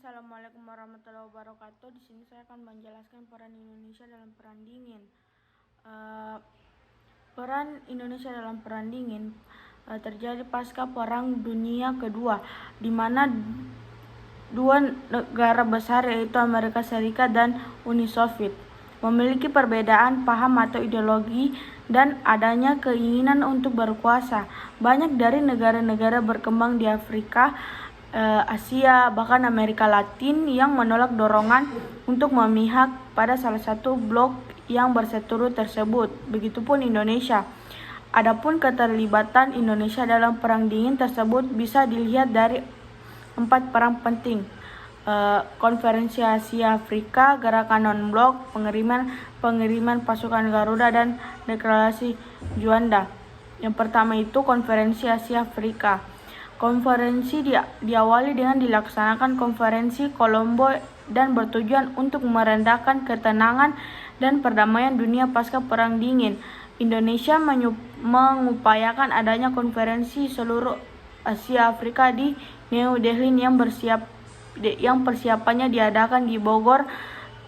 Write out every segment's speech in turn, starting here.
Assalamualaikum warahmatullahi wabarakatuh. Di sini saya akan menjelaskan peran Indonesia dalam Perang Dingin. Peran Indonesia dalam Perang Dingin terjadi pasca Perang Dunia Kedua, di mana dua negara besar yaitu Amerika Serikat dan Uni Soviet memiliki perbedaan paham atau ideologi dan adanya keinginan untuk berkuasa. Banyak dari negara-negara berkembang di Afrika, Asia, bahkan Amerika Latin yang menolak dorongan untuk memihak pada salah satu blok yang berseteru tersebut. Begitupun Indonesia. Adapun keterlibatan Indonesia dalam Perang Dingin tersebut bisa dilihat dari 4 perang penting: Konferensi Asia Afrika, Gerakan Non-Blok, pengiriman pasukan Garuda, dan Deklarasi Juanda. Yang pertama itu Konferensi Asia Afrika. Konferensi diawali dengan dilaksanakan Konferensi Kolombo dan bertujuan untuk merendahkan ketenangan dan perdamaian dunia pasca Perang Dingin. Indonesia mengupayakan adanya konferensi seluruh Asia Afrika di New Delhi yang persiapannya diadakan di Bogor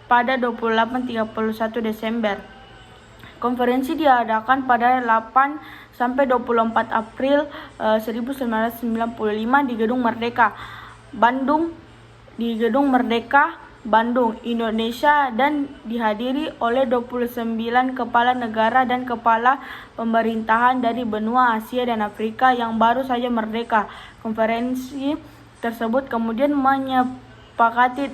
pada 28-31 Desember. Konferensi diadakan pada 8 sampai 24 April 1995 di Gedung Merdeka, Bandung, Indonesia, dan dihadiri oleh 29 kepala negara dan kepala pemerintahan dari benua Asia dan Afrika yang baru saja merdeka. Konferensi tersebut kemudian menyepakati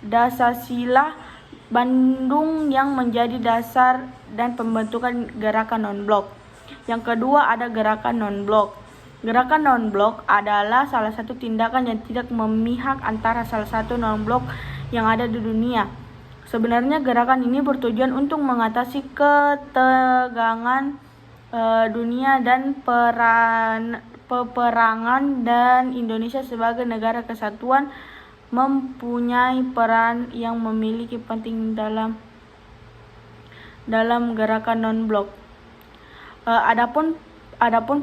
Dasar-Sila Bandung yang menjadi dasar dan pembentukan Gerakan Non-Blok. Yang kedua ada Gerakan Non-Blok. Gerakan Non-Blok adalah salah satu tindakan yang tidak memihak antara salah satu non-blok yang ada di dunia. Sebenarnya gerakan ini bertujuan untuk mengatasi ketegangan dunia dan peperangan, dan Indonesia sebagai negara kesatuan mempunyai peran yang memiliki penting dalam Gerakan Non-Blok. Adapun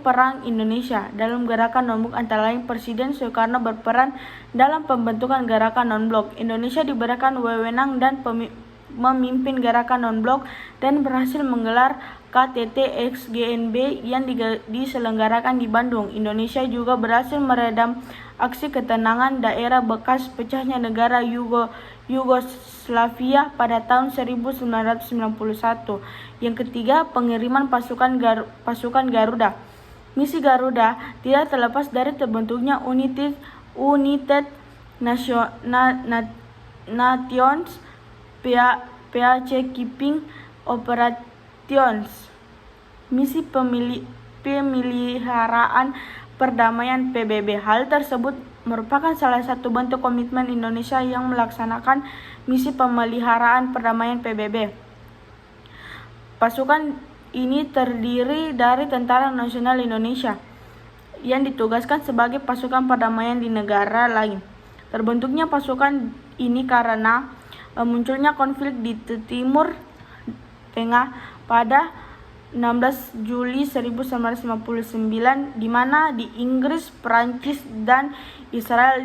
perang Indonesia dalam Gerakan Non-Blok antara lain Presiden Soekarno berperan dalam pembentukan Gerakan Non-Blok. Indonesia diberikan wewenang dan memimpin Gerakan Non-Blok dan berhasil menggelar KTT-XGNB yang diselenggarakan di Bandung. Indonesia juga berhasil meredam aksi ketenangan daerah bekas pecahnya negara Yugoslavia pada tahun 1991. Yang ketiga, pengiriman pasukan Garuda. Misi Garuda tidak terlepas dari terbentuknya United Nations Peacekeeping Operations, misi pemeliharaan perdamaian PBB. Hal tersebut merupakan salah satu bentuk komitmen Indonesia yang melaksanakan misi pemeliharaan perdamaian PBB. Pasukan ini terdiri dari Tentara Nasional Indonesia yang ditugaskan sebagai pasukan perdamaian di negara lain. Terbentuknya pasukan ini karena munculnya konflik di Timur Tengah pada 16 Juli 1959, di mana di Inggris, Prancis, dan Israel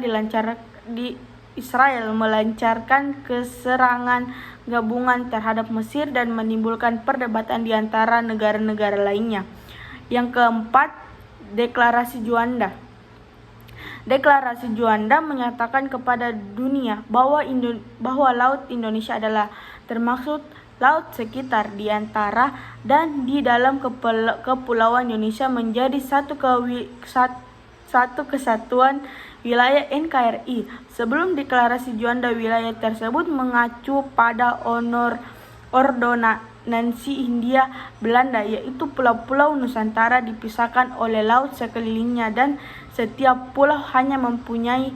melancarkan serangan gabungan terhadap Mesir dan menimbulkan perdebatan di antara negara-negara lainnya. Yang keempat, Deklarasi Juanda. Deklarasi Juanda menyatakan kepada dunia bahwa Laut Indonesia adalah termaksud laut sekitar, di antara dan di dalam kepulauan Indonesia menjadi satu kesatuan wilayah NKRI. Sebelum deklarasi Juanda, wilayah tersebut mengacu pada ordonansi Hindia Belanda, yaitu pulau-pulau Nusantara dipisahkan oleh laut sekelilingnya, dan setiap pulau hanya mempunyai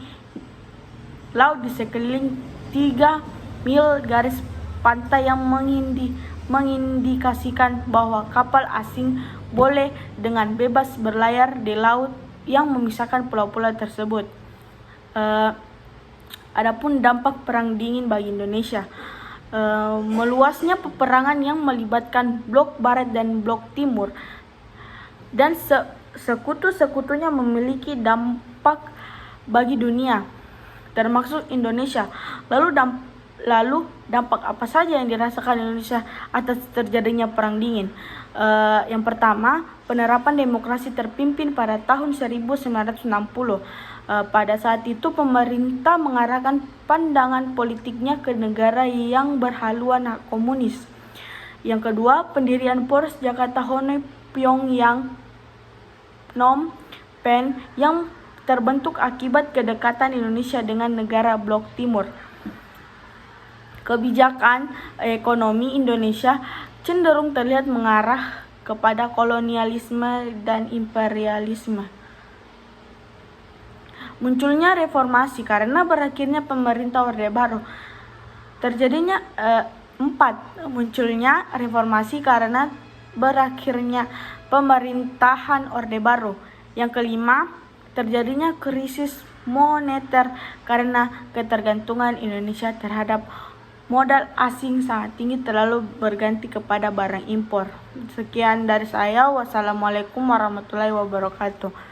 laut di sekeliling 3 mil garis pantai yang mengindikasikan bahwa kapal asing boleh dengan bebas berlayar di laut yang memisahkan pulau-pulau tersebut. Adapun dampak Perang Dingin bagi Indonesia, meluasnya peperangan yang melibatkan blok Barat dan blok Timur dan sekutu-sekutunya memiliki dampak bagi dunia. termasuk Indonesia. Lalu dampak apa saja yang dirasakan Indonesia atas terjadinya perang dingin? Yang pertama, penerapan demokrasi terpimpin pada tahun 1960. Pada saat itu pemerintah mengarahkan pandangan politiknya ke negara yang berhaluan komunis. Yang kedua, pendirian Poros Jakarta Hanoi Pyongyang Phnom Penh yang terbentuk akibat kedekatan Indonesia dengan negara Blok Timur. Kebijakan ekonomi Indonesia cenderung terlihat mengarah kepada kolonialisme dan imperialisme. Munculnya reformasi karena berakhirnya pemerintah Orde Baru. Munculnya reformasi karena berakhirnya pemerintahan Orde Baru. Yang kelima, terjadinya krisis moneter karena ketergantungan Indonesia terhadap modal asing sangat tinggi, terlalu berganti kepada barang impor. Sekian dari saya. Wassalamualaikum warahmatullahi wabarakatuh.